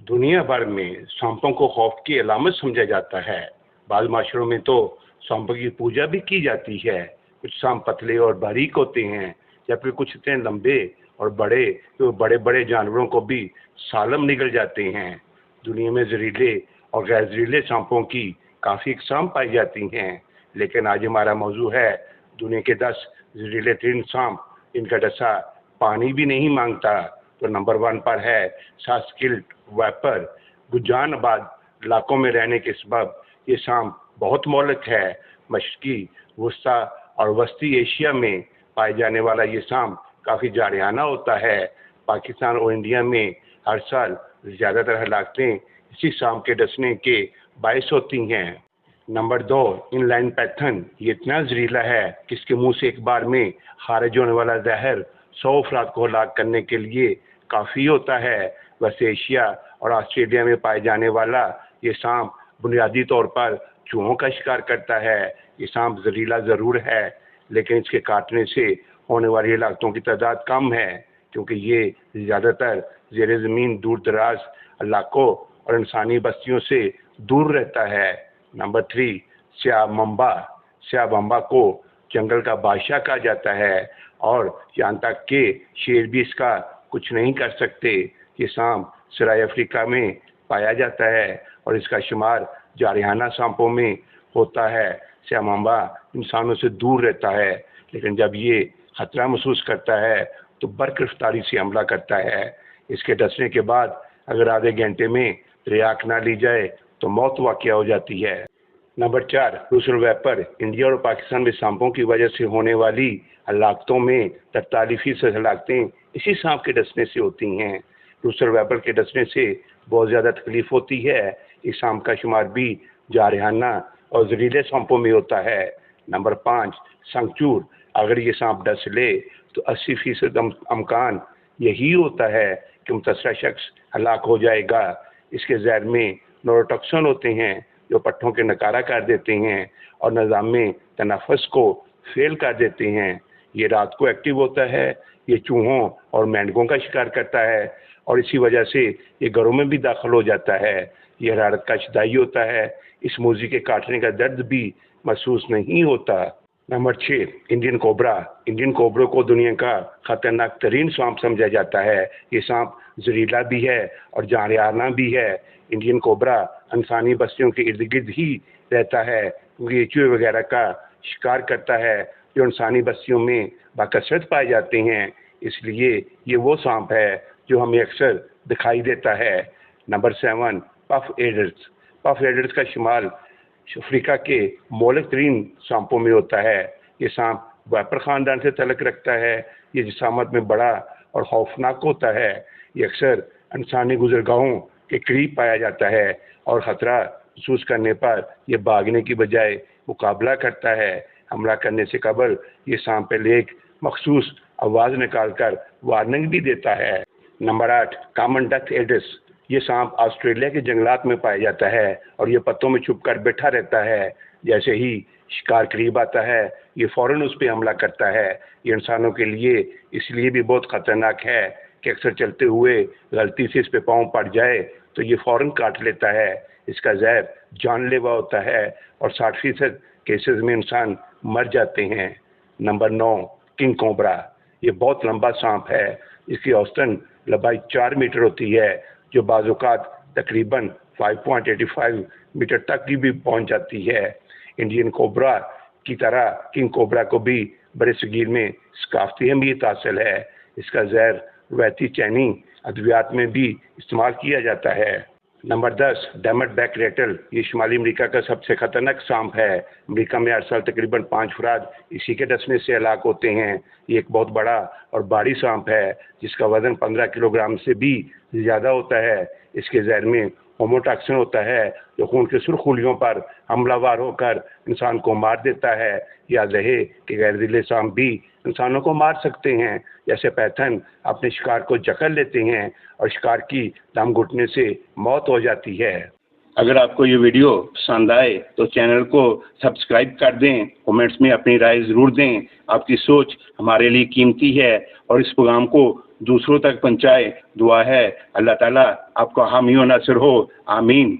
दुनिया भर में सांपों को खौफ की अलामत समझा जाता है। बाद माशरों में तो सांपों की पूजा भी की जाती है। कुछ सांप पतले और बारीक होते हैं, जबकि कुछ इतने लंबे और बड़े कि बड़े बड़े जानवरों को भी सालम निगल जाते हैं। दुनिया में जहरीले और गैर जहरीले सांपों की काफ़ी अक़साम पाई जाती हैं, लेकिन आज हमारा मौजू है दुनिया के 10 जहरीले तरीन सांप, इनका डसा पानी भी नहीं मांगता। तो नंबर 1 पर है सास्किल्ट वाइपर। गुजान आबाद इलाकों में रहने के सबब ये सांप बहुत मोहलक है। मशरकी, वस्ता और वस्ती एशिया में पाए जाने वाला ये सांप काफ़ी जारहाना होता है। पाकिस्तान और इंडिया में हर साल ज़्यादातर हलाकतें इसी सांप के डसने के बायस होती हैं। Number 2, inline Python. ये इतना जहरीला है कि इसके मुंह से एक बार में खारिज होने वाला जहर 100 अफराद को हलाक करने के लिए काफ़ी होता है। वैसे एशिया और ऑस्ट्रेलिया में पाए जाने वाला ये सांप बुनियादी तौर पर चूहों का शिकार करता है। ये सांप जहरीला ज़रूर है, लेकिन इसके काटने से होने वाली हलाकतों की तादाद कम है, क्योंकि ये ज़्यादातर ज़ेर ज़मीन दूर दराज इलाकों और इंसानी बस्तियों से दूर रहता है। नंबर 3, स्याह मम्बा। स्याह मम्बा को जंगल का बादशाह कहा जाता है और यहाँ तक कि शेर भी इसका कुछ नहीं कर सकते। ये सांप सराय अफ्रीका में पाया जाता है और इसका शुमार जारहाना सांपों में होता है। स्याह मम्बा इंसानों से दूर रहता है, लेकिन जब ये खतरा महसूस करता है तो बर्क रफ्तारी से हमला करता है। इसके डसने के बाद अगर आधे घंटे में रियाक ना ली जाए तो मौत वाक़या हो जाती है। नंबर 4, रूसल वाइपर। इंडिया और पाकिस्तान में सांपों की वजह से होने वाली हलाकतों में 43% हलाकतें इसी सांप के डसने से होती हैं। रूसल वाइपर के डसने से बहुत ज़्यादा तकलीफ होती है। इस सांप का शुमार भी जारहाना और जहरीले सांपों में होता है। नंबर 5, संगचूर। अगर ये सांप डस ले तो 80% अमकान यही होता है कि मुतसरा शख्स हलाक हो जाएगा। इसके जहर में नोरोटॉक्सिन होते हैं जो पट्ठों के नकारा कर देते हैं और निज़ाम में तनफ़ुस को फेल कर देते हैं। ये रात को एक्टिव होता है। ये चूहों और मेंढकों का शिकार करता है और इसी वजह से ये घरों में भी दाखिल हो जाता है। ये हरारत का शिदाई होता है। इस मूजी के काटने का दर्द भी महसूस नहीं होता। Number 6, Indian cobra. Indian cobra को दुनिया का खतरनाक तरीन सांप समझा जाता है। ये सांप जहरीला भी है और जारहाना भी है। इंडियन कोबरा इंसानी बस्तियों के इर्द गिर्द ही रहता है, क्योंकि ये चूहे वगैरह का शिकार करता है जो इंसानी बस्तियों में बाकसरत पाए जाते हैं। इसलिए ये वो सांप है जो हमें अक्सर दिखाई देता है। Number 7, puff aiders. Puff aiders का शुमार अफ्रीका के मोहलक तरीन सांपों में होता है। ये सांप वाइपर ख़ानदान से तल्लुक़ रखता है। ये जिसामत में बड़ा और खौफनाक होता है। ये अक्सर इंसानी गुज़रगाहों के करीब पाया जाता है और ख़तरा महसूस करने पर यह भागने की बजाय मुकाबला करता है। हमला करने से कबल ये सांप पहले एक मखसूस आवाज़ निकालकर वार्निंग भी देता है। Number 8, common duck Aedes. ये सांप ऑस्ट्रेलिया के जंगलात में पाया जाता है और ये पत्तों में छुपकर बैठा रहता है। जैसे ही शिकार करीब आता है ये फ़ौरन उस पर हमला करता है। ये इंसानों के लिए इसलिए भी बहुत ख़तरनाक है कि अक्सर चलते हुए गलती से इस पे पाँव पड़ जाए तो ये फ़ौरन काट लेता है। इसका जहर जानलेवा होता है और 60% केसेस में इंसान मर जाते हैं। Number 9, king cobra. ये बहुत लंबा सांप है। इसकी औसतन लंबाई 4 मीटर होती है, जो बाज़-औक़ात तकरीबन 5.85 मीटर तक की भी पहुंच जाती है। इंडियन कोबरा की तरह किंग कोबरा को भी बड़े सगीर में सकाफ़ती अहमियत हासिल है। इसका जहर रवायती चैनी अद्वियात में भी इस्तेमाल किया जाता है। Number 10, diamondback rattle. ये शुमाली अमेरिका का सबसे ख़तरनाक सांप है। अमेरिका में हर साल तकरीबन 5 अफराद इसी के डसने से हलाक होते हैं। ये एक बहुत बड़ा और भारी सांप है जिसका वज़न 15 किलोग्राम से भी ज़्यादा होता है। इसके जहर में होमोटॉक्सिन होता है जो खून के सुर्खुलियों पर हमलावर होकर इंसान को मार देता है। याद रहे कि गैर जहरीले सांप भी इंसानों को मार सकते हैं। जैसे पैथन अपने शिकार को जकड़ लेते हैं और शिकार की दम घुटने से मौत हो जाती है। अगर आपको ये वीडियो पसंद आए तो चैनल को सब्सक्राइब कर दें, कमेंट्स में अपनी राय ज़रूर दें। आपकी सोच हमारे लिए कीमती है और इस प्रोग्राम को دوسروں تک پہنچائے. دعا ہے اللہ تعالیٰ آپ کو حامی و ناصر ہو. آمین.